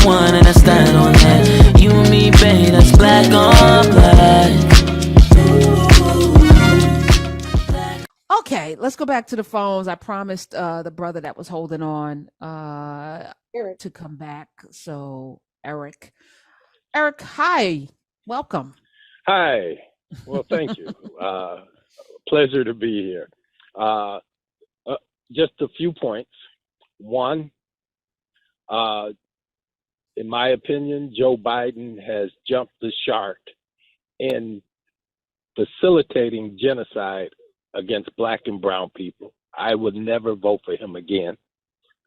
one and I stand on that. You and me, babe, that's black on black. Okay, let's go back to the phones. I promised the brother that was holding on Eric. to come back. So Eric, hi, welcome. Hi. Well, thank you. Pleasure to be here. Uh, just a few points. One, in my opinion, Joe Biden has jumped the shark in facilitating genocide against Black and brown people. I would never vote for him again.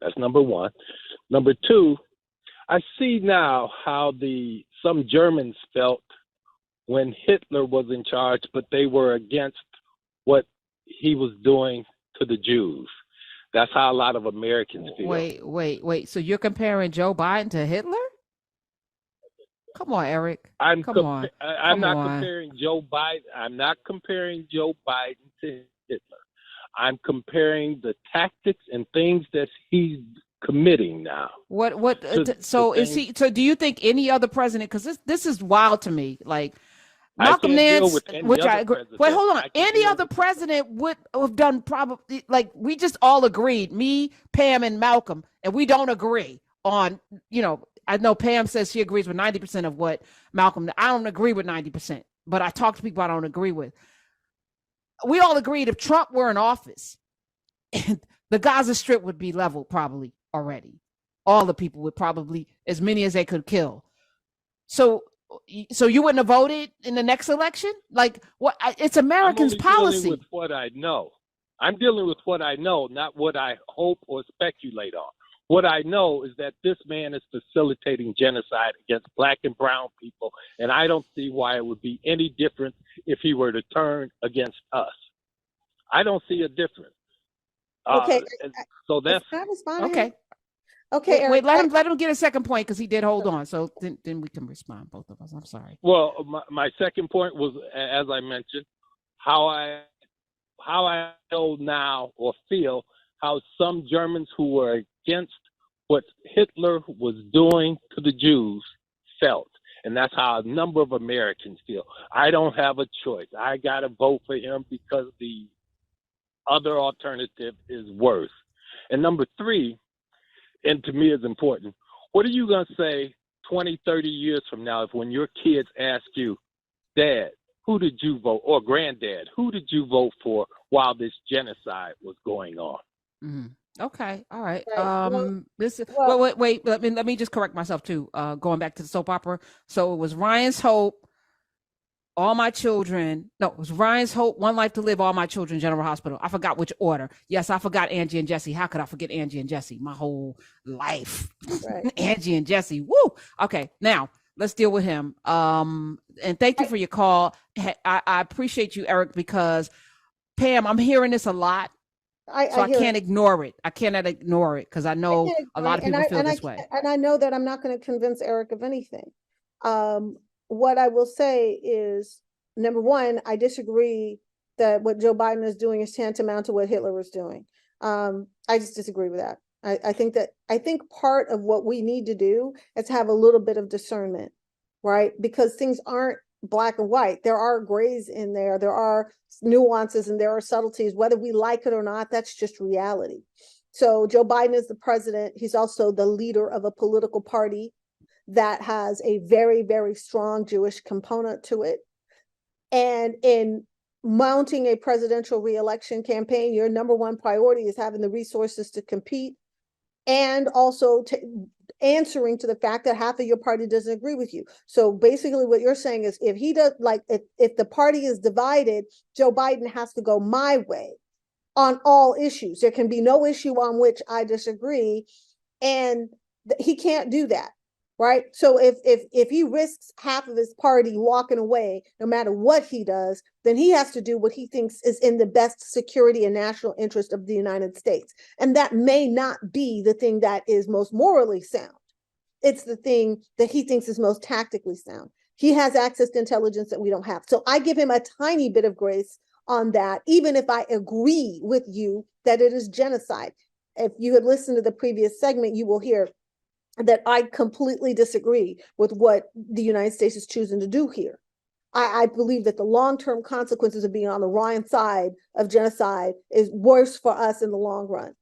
That's number one. Number two, I see now how some Germans felt when Hitler was in charge, but they were against what he was doing to the Jews. That's how a lot of Americans feel. Wait. So you're comparing Joe Biden to Hitler? Come on, Eric. I'm Come on. I'm not comparing Joe Biden. I'm not comparing Joe Biden to Hitler. I'm comparing the tactics and things that he's committing now. So is he? So do you think any other president? Because this is wild to me. Like Malcolm Nance, which I agree. Wait, hold on. Any other president would have done probably, like, we just all agreed, me, Pam, and Malcolm, and we don't agree on, I know Pam says she agrees with 90% of what Malcolm, I don't agree with 90%, but I talk to people I don't agree with. We all agreed if Trump were in office, the Gaza Strip would be leveled probably already. All the people would probably, as many as they could kill. So you wouldn't have voted in the next election? Like, what? It's Americans' policy. Dealing with what I know. I'm dealing with what I know, not what I hope or speculate on. What I know is that this man is facilitating genocide against Black and brown people, and I don't see why it would be any different if he were to turn against us. I don't see a difference. Okay. So that's okay. Okay, Eric, wait. Let him get a second point because he did hold on. So then we can respond, both of us. I'm sorry. Well, my second point was, as I mentioned, how I know now or feel how some Germans who were against what Hitler was doing to the Jews felt. And that's how a number of Americans feel. I don't have a choice. I got to vote for him because the other alternative is worse. And number three, and to me is important, what are you going to say 20, 30 years from now if when your kids ask you, Dad, who did you vote, or Granddad, who did you vote for while this genocide was going on? Mm-hmm. Okay, all right. Right. Wait. Let me just correct myself too. Going back to the soap opera. So it was Ryan's Hope, All My Children. No, it was Ryan's Hope, One Life to Live, All My Children, General Hospital. I forgot which order. Yes, I forgot Angie and Jesse. How could I forget Angie and Jesse? My whole life. Right. Angie and Jesse. Woo. Okay, now let's deal with him. And thank you for your call. I appreciate you, Eric, because Pam, I'm hearing this a lot. I can't ignore it. I cannot ignore it because I know a lot of people feel this way. And I know that I'm not going to convince Eric of anything. What I will say is, number one, I disagree that what Joe Biden is doing is tantamount to what Hitler was doing. I just disagree with that. I think part of what we need to do is have a little bit of discernment, right? Because things aren't black and white. There are grays in there. There are nuances and there are subtleties, whether we like it or not. That's just reality. So Joe Biden is the president. He's also the leader of a political party that has a very, very strong Jewish component to it. And in mounting a presidential reelection campaign, your number one priority is having the resources to compete and also answering to the fact that half of your party doesn't agree with you. So basically what you're saying is if he does, like, if the party is divided, Joe Biden has to go my way on all issues. There can be no issue on which I disagree. And he can't do that. Right. So if he risks half of his party walking away, no matter what he does, then he has to do what he thinks is in the best security and national interest of the United States. And that may not be the thing that is most morally sound. It's the thing that he thinks is most tactically sound. He has access to intelligence that we don't have. So I give him a tiny bit of grace on that, even if I agree with you that it is genocide. If you had listened to the previous segment, you will hear that I completely disagree with what the United States is choosing to do here. I believe that the long-term consequences of being on the wrong side of genocide is worse for us in the long run.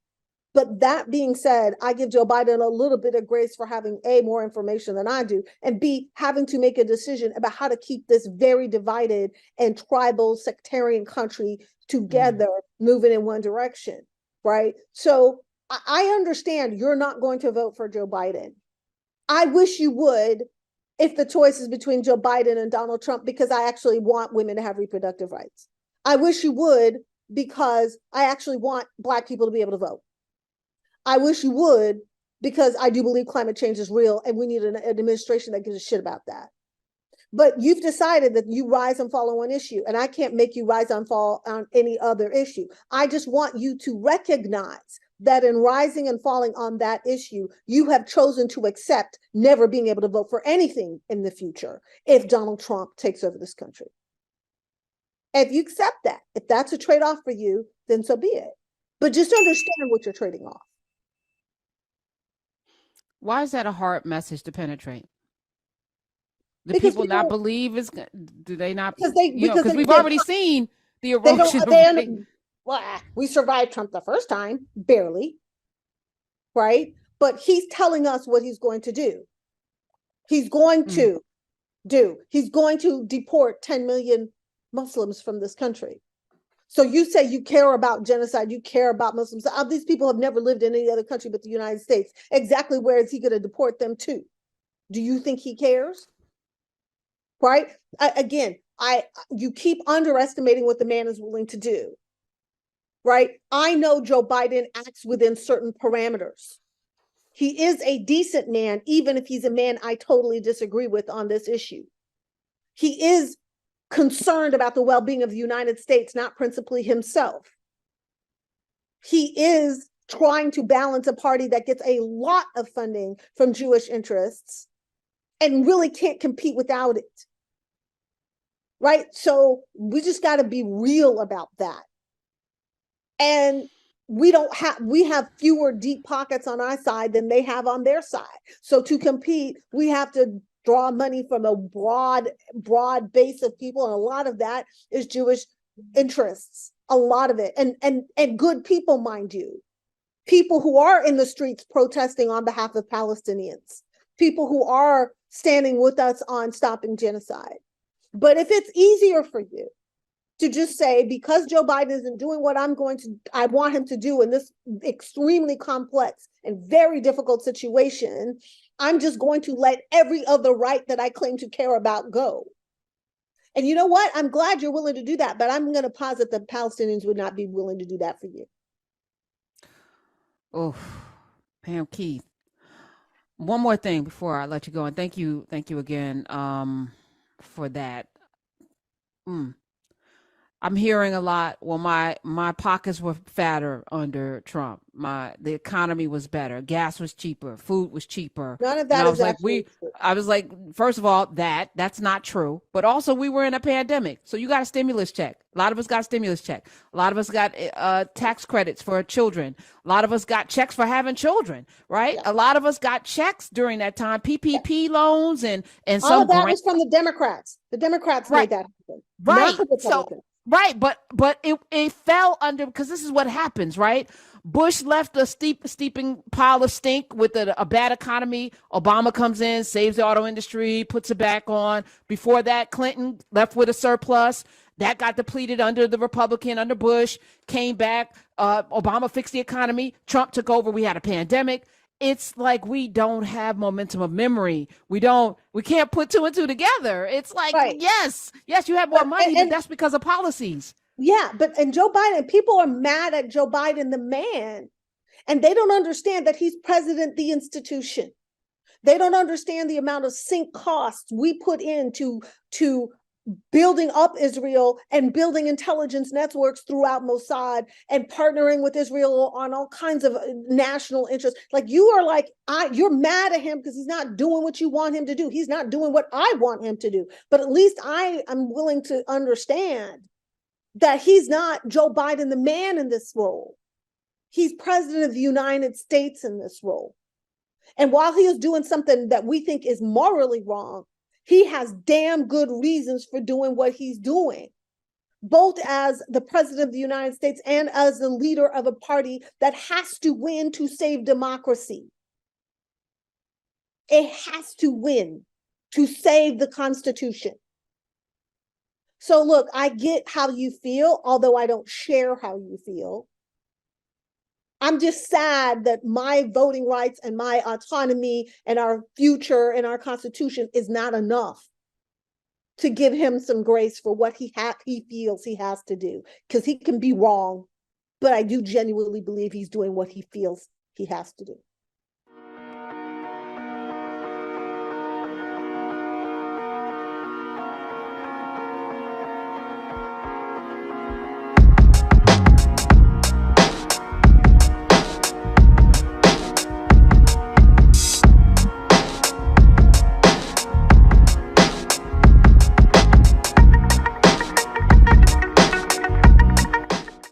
But that being said, I give Joe Biden a little bit of grace for having A, more information than I do, and B, having to make a decision about how to keep this very divided and tribal sectarian country together, moving in one direction, right? So I understand you're not going to vote for Joe Biden. I wish you would, if the choice is between Joe Biden and Donald Trump, because I actually want women to have reproductive rights. I wish you would, because I actually want Black people to be able to vote. I wish you would, because I do believe climate change is real and we need an administration that gives a shit about that. But you've decided that you rise and fall on one issue, and I can't make you rise and fall on any other issue. I just want you to recognize that in rising and falling on that issue, you have chosen to accept never being able to vote for anything in the future if Donald Trump takes over this country. If you accept that, if that's a trade-off for you, then so be it. But just understand what you're trading off. Why is that a hard message to penetrate? Do people not believe it's? Do they not? Because we've already seen the erosion. Well, we survived Trump the first time, barely, right? But he's telling us what he's going to do. He's going to deport 10 million Muslims from this country. So you say you care about genocide, you care about Muslims. These people have never lived in any other country but the United States. Exactly where is he going to deport them to? Do you think he cares? Right? You keep underestimating what the man is willing to do. Right? I know Joe Biden acts within certain parameters. He is a decent man, even if he's a man I totally disagree with on this issue. He is concerned about the well-being of the United States, not principally himself. He is trying to balance a party that gets a lot of funding from Jewish interests and really can't compete without it. Right? So we just got to be real about that. And we have fewer deep pockets on our side than they have on their side. So to compete, we have to draw money from a broad base of people. And a lot of that is Jewish interests, a lot of it. And good people, mind you, people who are in the streets protesting on behalf of Palestinians, people who are standing with us on stopping genocide. But if it's easier for you to just say, because Joe Biden isn't doing what I want him to do in this extremely complex and very difficult situation, I'm just going to let every other right that I claim to care about go. And you know what? I'm glad you're willing to do that, but I'm going to posit that Palestinians would not be willing to do that for you. Oh, Pam Keith. One more thing before I let you go, and thank you again for that. I'm hearing a lot. Well, my pockets were fatter under Trump. The economy was better. Gas was cheaper. Food was cheaper. None of that is actually true. I was like, first of all, that's not true. But also, we were in a pandemic, so you got a stimulus check. A lot of us got a stimulus check. A lot of us got tax credits for children. A lot of us got checks for having children. Right? Yeah. A lot of us got checks during that time. PPP loans and all of that was from the Democrats. The Democrats made that happen. Right. Right, but it fell under, because this is what happens, right? Bush left a steeping pile of stink with a bad economy. Obama comes in, saves the auto industry, puts it back on. Before that, Clinton left with a surplus. That got depleted under the Republican, under Bush, came back. Obama fixed the economy. Trump took over. We had a pandemic. It's like we don't have momentum of memory. We can't put two and two together. It's like, right. yes, you have more money, but that's because of policies. Yeah, and Joe Biden, people are mad at Joe Biden, the man, and they don't understand that he's president, the institution. They don't understand the amount of sink costs we put into building up Israel and building intelligence networks throughout Mossad and partnering with Israel on all kinds of national interests. Like you're mad at him because he's not doing what you want him to do. He's not doing what I want him to do. But at least I am willing to understand that he's not Joe Biden, the man, in this role. He's president of the United States in this role. And while he is doing something that we think is morally wrong, he has damn good reasons for doing what he's doing, both as the president of the United States and as the leader of a party that has to win to save democracy. It has to win to save the Constitution. So look, I get how you feel, although I don't share how you feel. I'm just sad that my voting rights and my autonomy and our future and our Constitution is not enough to give him some grace for what he feels he has to do, because he can be wrong, but I do genuinely believe he's doing what he feels he has to do.